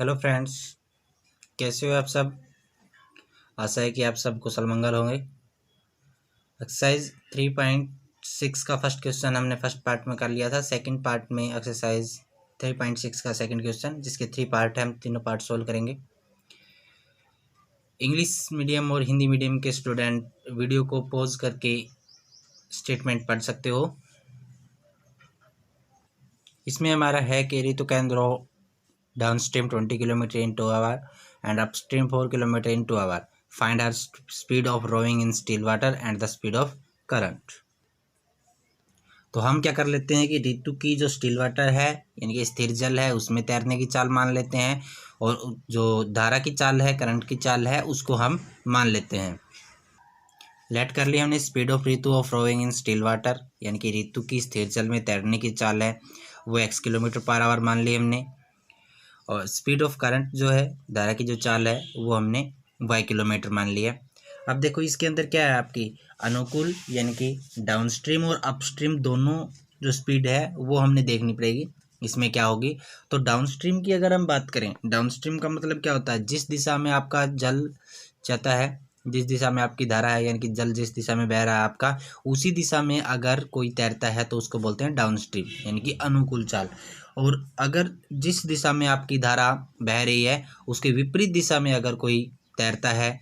Hello friends, कैसे हो आप सब। आशा है कि आप सब कुशल मंगल होंगे। एक्सरसाइज 3.6 का फर्स्ट क्वेश्चन हमने फर्स्ट पार्ट में कर लिया था। सेकंड पार्ट में एक्सरसाइज 3.6 का सेकंड क्वेश्चन, जिसके 3 पार्ट है, हम तीनों पार्ट सोल्व करेंगे। इंग्लिश मीडियम और हिंदी मीडियम के स्टूडेंट वीडियो को पॉज करके स्टेटमेंट पढ़ सकते हो। इसमें हमारा है कि Ritu can row downstream 20 kilometre in 2 hour and upstream 4 kilometer in 2 hours. Find her speed of rowing in still water and the speed of current. तो हम क्या कर लेते हैं कि ऋतु की जो स्टिल वाटर है यानी कि स्थिर जल है उसमें तैरने की चाल मान लेते हैं, और जो धारा की चाल है, करंट की चाल है, उसको हम मान लेते हैं। लेट कर लिया हमने speed of Ritu of rowing in still water, यानी कि ऋतु की स्थिर जल में तैरने की चाल है वो x किलोमीटर पर आवर मान ली हमने, और स्पीड ऑफ करंट जो है, धारा की जो चाल है, वो हमने y किलोमीटर मान लिया। अब देखो इसके अंदर क्या है, आपकी अनुकूल यानी कि डाउनस्ट्रीम और अपस्ट्रीम दोनों जो स्पीड है वो हमने देखनी पड़ेगी। इसमें क्या होगी, तो डाउनस्ट्रीम की अगर हम बात करें, डाउनस्ट्रीम का मतलब क्या होता है, जिस दिशा में आपका जल जाता है, जिस दिशा में आपकी धारा है, यानी कि जल जिस दिशा में बह रहा है आपका, उसी दिशा में अगर कोई तैरता है तो उसको बोलते हैं डाउनस्ट्रीम, यानी कि अनुकूल चाल। और अगर जिस दिशा में आपकी धारा बह रही है उसके विपरीत दिशा में अगर कोई तैरता है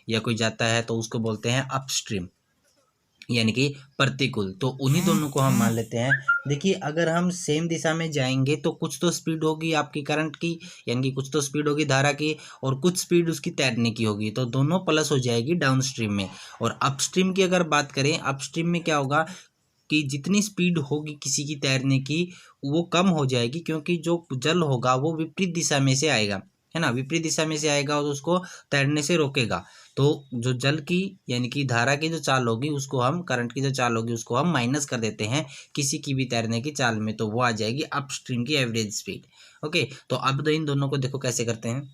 या कोई जाता है तो उसको बोलते हैं अपस्ट्रीम, यानी कि प्रतिकूल। तो उन्हीं दोनों को हम मान लेते हैं। देखिए, अगर हम सेम दिशा में जाएंगे तो कुछ तो स्पीड होगी आपकी करंट की, यानी कि कुछ तो स्पीड होगी धारा की, और कुछ स्पीड उसकी तैरने की होगी, तो दोनों प्लस हो जाएगी डाउनस्ट्रीम में। और अपस्ट्रीम की अगर बात करें, अपस्ट्रीम में क्या होगा कि जितनी स्पीड होगी किसी की तैरने की वो कम हो जाएगी, क्योंकि जो जल होगा वो विपरीत दिशा में से आएगा, है ना, विपरीत दिशा में से आएगा और उसको तैरने से रोकेगा। तो जो जल की यानी कि धारा की जो चाल होगी उसको हम, करंट की जो चाल होगी उसको हम माइनस कर देते हैं किसी की भी तैरने की चाल में, तो वो आ जाएगी अपस्ट्रीम की एवरेज स्पीड। ओके, तो अब इन दोनों को देखो कैसे करते हैं।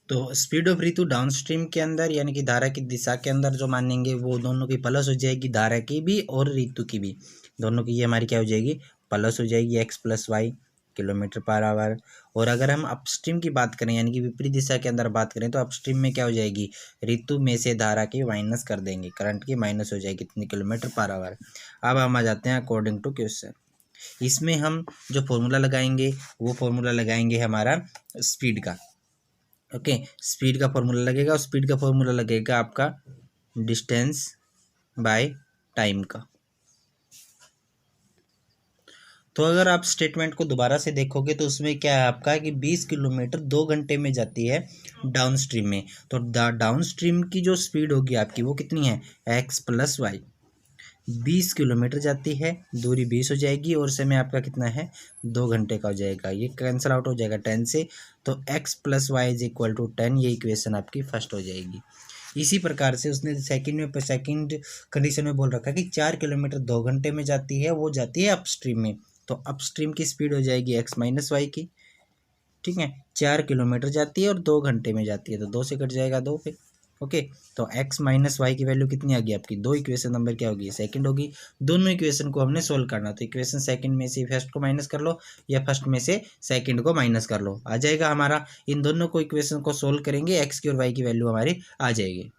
तो स्पीड ऑफ ऋतु डाउनस्ट्रीम के अंदर यानी कि धारा की दिशा के अंदर जो मानेंगे वो दोनों की प्लस हो जाएगी, धारा की भी और ऋतु की भी, दोनों की ये हमारी क्या हो जाएगी, प्लस हो जाएगी, x + y kilometre per hour. और अगर हम अपस्ट्रीम की बात करें यानी कि विपरीत दिशा के अंदर बात करें, तो अपस्ट्रीम में क्या हो जाएगी, ऋतु में से धारा की माइनस कर देंगे, करंट की माइनस हो जाएगी कितनी, किलोमीटर पर आवर। अब हम आ जाते हैं अकॉर्डिंग टू क्वेश्चन। इसमें हम जो फॉर्मूला लगाएंगे वो फॉर्मूला लगाएंगे हमारा स्पीड का। ओके, स्पीड का फॉर्मूला लगेगा, और स्पीड का फॉर्मूला लगेगा आपका डिस्टेंस बाय टाइम का। तो अगर आप स्टेटमेंट को दोबारा से देखोगे तो उसमें क्या है आपका कि 20 किलोमीटर 2 घंटे में जाती है डाउन स्ट्रीम में। तो डाउन स्ट्रीम की जो स्पीड होगी आपकी वो कितनी है, x + y। 20 किलोमीटर जाती है, दूरी 20 हो जाएगी, और समय आपका कितना है, 2 घंटे का हो जाएगा, ये कैंसिल आउट हो जाएगा 10 से। तो x + y = 10, ये इक्वेशन आपकी फर्स्ट हो जाएगी। इसी प्रकार से उसने सेकंड कंडीशन में बोल रखा है कि 4 किलोमीटर 2 घंटे में जाती है, वो जाती है अपस्ट्रीम में, तो अपस्ट्रीम की स्पीड हो जाएगी x - y की। ठीक है, 4 किलोमीटर जाती है और 2 घंटे में जाती है, तो 2 से कट जाएगा 2 पे। ओके, तो x - y की वैल्यू कितनी आ गई आपकी, 2, इक्वेशन नंबर क्या होगी, सेकंड होगी। दोनों इक्वेशन को हमने सोल्व करना, तो इक्वेशन सेकंड में से फर्स्ट को माइनस कर लो या फर्स्ट में से सेकंड को माइनस कर लो, आ जाएगा हमारा। इन दोनों को इक्वेशन को सोल्व करेंगे, x की और y की वैल्यू हमारी आ जाएगी।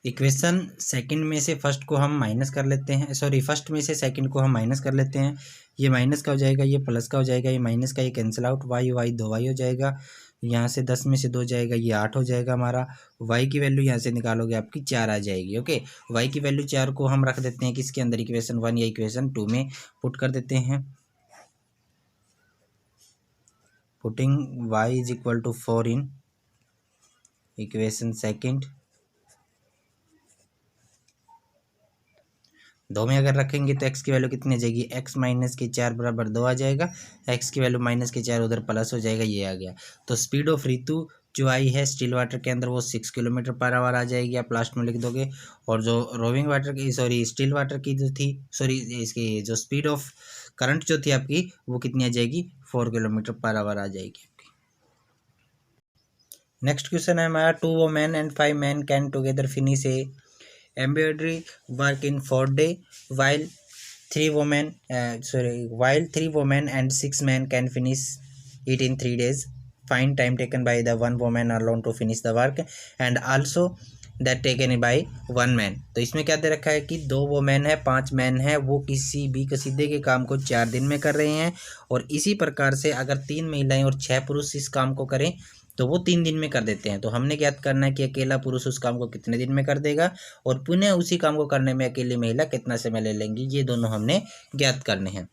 इक्वेशन सेकंड में से फर्स्ट को हम माइनस कर लेते हैं, सॉरी फर्स्ट में से सेकंड को हम माइनस कर लेते हैं। ये माइनस का हो जाएगा, ये प्लस का हो जाएगा, ये माइनस का ये कैंसिल आउट, वाई 2y हो जाएगा, यहाँ से 10 में से 2 जाएगा, ये 8 हो जाएगा हमारा। y की वैल्यू यहाँ से निकालोगे आपकी 4 आ जाएगी। ओके, y की वैल्यू 4 को हम रख देते हैं किसके अंदर, इक्वेशन 1 या इक्वेशन 2 में पुट कर देते हैं। Putting y = 4 in equation second, 2 में अगर रखेंगे तो x की वैल्यू कितनी आ जाएगी, x - 4 = 2 आ जाएगा, x की वैल्यू -4 उधर प्लस हो जाएगा, ये आ गया। तो स्पीड ऑफ ऋतु जो आई है स्टिल वाटर के अंदर वो 6 किलोमीटर पर आवर आ जाएगी, आप लास्ट में लिख दोगे। और जो रोविंग वाटर की, सॉरी स्टिल वाटर की जो थी, सॉरी इसकी जो स्पीड ऑफ करंट जो थी आपकी वो कितनी आ जाएगी, 4 किलोमीटर पर आवर आ जाएगी। नेक्स्ट क्वेश्चन है हमारा, 2 women and 5 men can together finish A embroidery work in 4 days, while 3 women and 6 men can finish it in 3 days. Find time taken by the one woman alone to finish the work and also that taken by one man. तो इसमें क्या दे रखा है कि 2 women है 5 man है, वो किसी भी कसीदे के काम को 4 दिन में कर रहे हैं। और इसी प्रकार से अगर 3 महिलाएं और 6 पुरुष इस काम को करें तो वो 3 दिन में कर देते हैं। तो हमने ज्ञात करना है कि अकेला पुरुष उस काम को कितने दिन में कर देगा और पुनः उसी काम को करने में अकेली महिला कितना समय ले लेंगी, ये दोनों हमने ज्ञात करने हैं।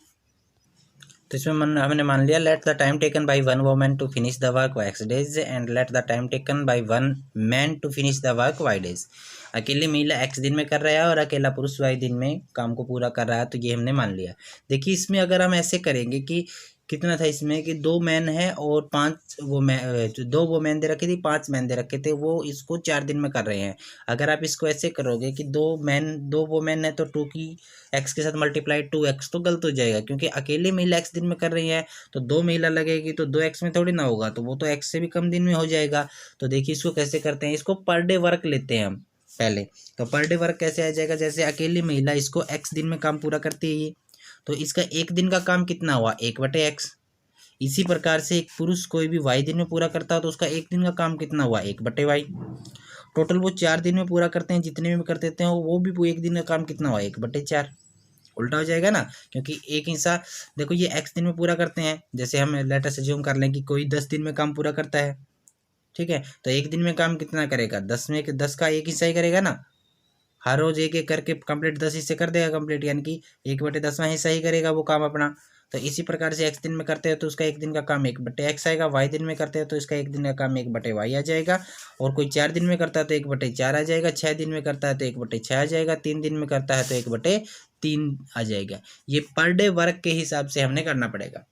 तो इसमें हमने मान लिया let the time taken by one woman to finish the work y x days and let the time taken by one man to finish the work y days. अकेली महिला एक्स दिन में कर रहा है और अकेला पुरुष वाई दिन में काम को पूरा कर रहा है, तो ये हमने मान लिया। देखिए इसमें अगर हम ऐसे करेंगे कि कितना था इसमें कि 2 मैन है और 2 वो मैन दे रखे थे 5 मैन दे रखे थे, वो इसको 4 दिन में कर रहे हैं। अगर आप इसको ऐसे करोगे कि 2 वो मैन है तो 2 की एक्स के साथ मल्टीप्लाई 2x, तो गलत हो जाएगा क्योंकि अकेले महिला एक्स दिन में कर रही है तो 2 महिला लगेगी तो 2x में थोड़ी ना होगा, तो वो तो x से भी कम दिन में हो जाएगा। तो देखिए इसको कैसे करते हैं, इसको पर डे वर्क लेते हैं हम पहले। तो पर डे वर्क कैसे आ जाएगा, जैसे अकेली महिला इसको x दिन में काम पूरा करती है तो इसका 1 दिन का काम कितना हुआ 1/x। इसी प्रकार से एक पुरुष कोई भी y दिन में पूरा करता है तो उसका 1 दिन का काम कितना हुआ 1/y। टोटल वो 4 दिन में पूरा करते हैं, जितने भी कर देते हैं वो भी 1 दिन का काम कितना हुआ 1/4। उल्टा हो जाएगा ना, क्योंकि एक हिस्सा देखो ये x दिन में पूरा करते हैं। जैसे हम लेट अस अज्यूम कर लें कि कोई 10 दिन में काम पूरा करता है, ठीक है, तो 1 दिन में काम कितना करेगा 10 का 1 हिस्सा ही करेगा ना। हर रोज एक एक करके कंप्लीट 10 हिस्से कर देगा कंप्लीट, यानी कि 1/10वां हिस्सा ही करेगा वो काम अपना। तो इसी प्रकार से x दिन में करते हैं तो उसका 1 दिन का काम 1/x आएगा, y दिन में करते हैं तो इसका 1 दिन का काम 1/y आ जाएगा। और कोई 4 दिन में करता है तो 1/4 आ जाएगा, 6 दिन में करता है तो 1/6 आ जाएगा, 3 दिन में करता है तो 1/3 आ जाएगा। ये पर डे वर्क के हिसाब से हमने करना पड़ेगा।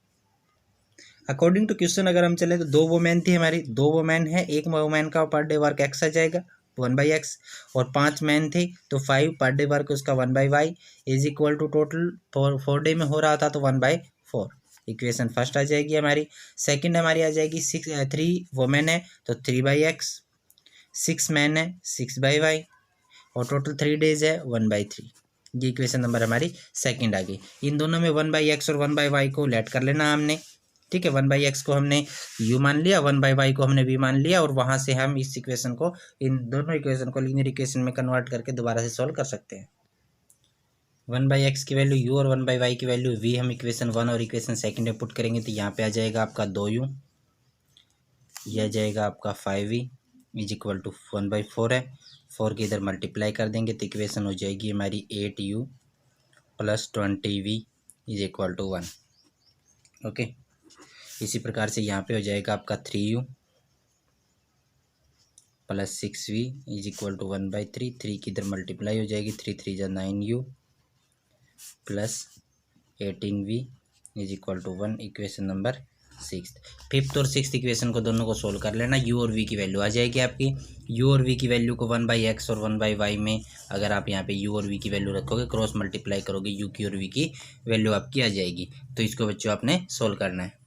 अकॉर्डिंग टू क्वेश्चन अगर हम चले तो 2 वोमेन थी हमारी, 2 वोमेन है, 1 वोमेन का पर डे वर्क x आ जाएगा 1/x और 5 मैन थे तो 5 पर डे वर्क उसका 1/y is equal to total 4 day में हो रहा था तो 1/4। इक्वेशन फर्स्ट आ जाएगी हमारी। सेकंड हमारी आ जाएगी 3 वोमेन है तो 3/x, 6 मैन है 6/y और टोटल 3 डेज है 1/3। ये इक्वेशन नंबर हमारी सेकंड आ गई। इन दोनों में 1/x और 1/y को लेट कर लेना हमने, ठीक है। 1/x को हमने u मान लिया, 1/y को हमने v मान लिया और वहां से हम इस इक्वेशन को, इन दोनों इक्वेशन को लीनियर इक्वेशन में कन्वर्ट करके दोबारा से सॉल्व कर सकते हैं। 1/x की वैल्यू u और 1/y की वैल्यू v हम इक्वेशन 1 और इक्वेशन सेकंड में पुट करेंगे तो यहाँ पे आ जाएगा आपका 2u, यह आ जाएगा आपका 5v इज इक्वल टू 1/4 है। 4 के इधर मल्टीप्लाई कर देंगे तो इक्वेशन हो जाएगी हमारी 8u plus 20v is equal to 1। Okay, इसी प्रकार से यहाँ पे हो जाएगा आपका 3u plus 6v is equal to 1/3। 3 की इधर मल्टीप्लाई हो जाएगी, 3 3 जा 9u plus 18v is equal to 1। Equation number 6। Fifth और सिक्स्थ इक्वेशन को दोनों को सोल्व कर लेना। u और v की वैल्यू आ जाएगी आपकी। u और v की वैल्यू को 1/x और 1/y में अगर आप यहाँ पे u और v की वैल्यू रखोगे, क्रॉस मल्टीप्लाई करोगे, u की और v की वैल्यू आपकी आ जाएगी। तो इसको बच्चों आपने सोल्व करना है।